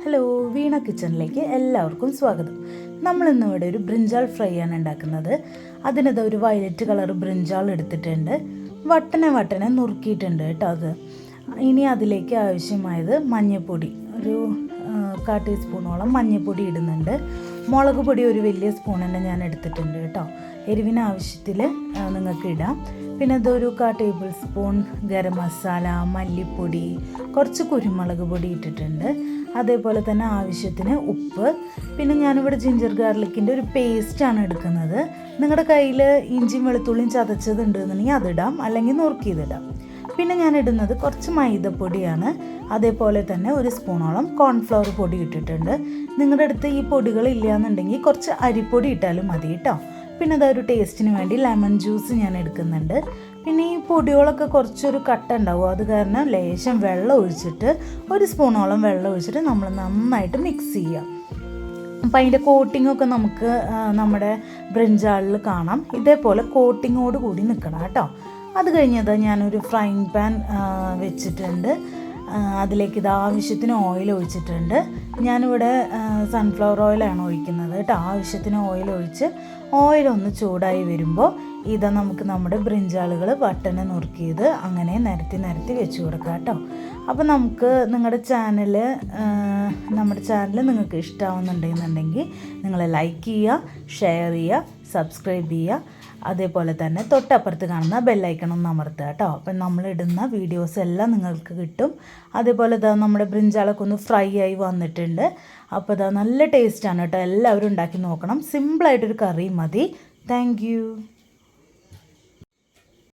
Hello, വീണ കിച്ചണിലേക്ക് എല്ലാവർക്കും സ്വാഗതം. നമ്മളിന്നിവിടെ ഒരു ബ്രിഞ്ചാൾ ഫ്രൈ ആണ് ഉണ്ടാക്കുന്നത്. അതിനത് ഒരു വയലറ്റ് കളർ ബ്രിഞ്ചാൾ എടുത്തിട്ടുണ്ട്, വട്ടനെ നുറുക്കിയിട്ടുണ്ട് കേട്ടോ. ഇനി അതിലേക്ക് ആവശ്യമായത് മഞ്ഞൾപ്പൊടി, ഒരു 1/4 ടീസ്പൂണോളം മഞ്ഞൾപ്പൊടി ഇടുന്നുണ്ട്. മുളക് പൊടി ഒരു വലിയ സ്പൂൺ തന്നെ ഞാൻ എടുത്തിട്ടുണ്ട് കേട്ടോ. എരിവിന് ആവശ്യത്തിൽ നിങ്ങൾക്ക് ഇടാം. പിന്നെ അതൊരു 1/4 ടേബിൾ സ്പൂൺ ഗരം മസാല, മല്ലിപ്പൊടി, കുറച്ച് കുരുമുളക് പൊടി ഇട്ടിട്ടുണ്ട്. അതേപോലെ തന്നെ ആവശ്യത്തിന് ഉപ്പ്. പിന്നെ ഞാനിവിടെ ജിഞ്ചർ ഗാർലിക്കിൻ്റെ ഒരു പേസ്റ്റാണ് എടുക്കുന്നത്. നിങ്ങളുടെ കയ്യിൽ ഇഞ്ചിയും വെളുത്തുള്ളിയും ചതച്ചത് ഉണ്ടെന്നുണ്ടെങ്കിൽ അതിടാം, അല്ലെങ്കിൽ നുറുക്കിയതിടാം. പിന്നെ ഞാൻ ഇടുന്നത് കുറച്ച് മൈദപ്പൊടിയാണ്. അതേപോലെ തന്നെ ഒരു സ്പൂണോളം കോൺഫ്ലവർ പൊടി ഇട്ടിട്ടുണ്ട്. നിങ്ങളുടെ അടുത്ത് ഈ പൊടികൾ ഇല്ലയെന്നുണ്ടെങ്കിൽ കുറച്ച് അരിപ്പൊടി ഇട്ടാലും മതി കേട്ടോ. പിന്നെ അതൊരു ടേസ്റ്റിന് വേണ്ടി ലെമൺ ജ്യൂസ് ഞാൻ എടുക്കുന്നുണ്ട്. പിന്നെ ഈ പൊടികളൊക്കെ കുറച്ചൊരു കട്ട ഉണ്ടാവും, അത് കാരണം ലേശം വെള്ളം ഒഴിച്ചിട്ട്, ഒരു സ്പൂണോളം വെള്ളം ഒഴിച്ചിട്ട് നമ്മൾ നന്നായിട്ട് മിക്സ് ചെയ്യുക. അപ്പം അതിൻ്റെ കോട്ടിങ്ങൊക്കെ നമുക്ക് നമ്മുടെ ബ്രിഞ്ചാളിൽ കാണാം. ഇതേപോലെ കോട്ടിങ്ങോട് കൂടി നിൽക്കണം കേട്ടോ. അത് കഴിഞ്ഞത് ഞാനൊരു ഫ്രൈങ് പാൻ വെച്ചിട്ടുണ്ട്. അതിലേക്ക് ഇത് ആവശ്യത്തിന് ഓയിൽ ഒഴിച്ചിട്ടുണ്ട്. ഞാനിവിടെ സൺഫ്ലവർ ഓയിലാണ് ഒഴിക്കുന്നത് കേട്ടോ. ആവശ്യത്തിന് ഓയിൽ ഒഴിച്ച് ഓയിലൊന്ന് ചൂടായി വരുമ്പോൾ നമുക്ക് നമ്മുടെ ബ്രിഞ്ചാളുകൾ വട്ടനെ നുറുക്കിയത് അങ്ങനെ നിരത്തി വെച്ച് കൊടുക്കാം കേട്ടോ. അപ്പോൾ നമ്മുടെ ചാനൽ നിങ്ങൾക്ക് ഇഷ്ടമാവുന്നുണ്ടെന്നുണ്ടെങ്കിൽ നിങ്ങൾ ലൈക്ക് ചെയ്യുക, ഷെയർ ചെയ്യുക, സബ്സ്ക്രൈബ് ചെയ്യുക. അതേപോലെ തന്നെ തൊട്ടപ്പുറത്ത് കാണുന്ന ബെല്ലൈക്കണൊന്ന് അമർത്തുക കേട്ടോ. അപ്പം നമ്മളിടുന്ന വീഡിയോസ് എല്ലാം നിങ്ങൾക്ക് കിട്ടും. അതേപോലെ നമ്മുടെ ബ്രിഞ്ചാളൊക്കെ ഒന്ന് ഫ്രൈ ആയി വന്നിട്ടുണ്ട്. അപ്പോൾ നല്ല ടേസ്റ്റാണ് കേട്ടോ. എല്ലാവരും ഉണ്ടാക്കി നോക്കണം. സിമ്പിളായിട്ടൊരു കറി മതി. താങ്ക്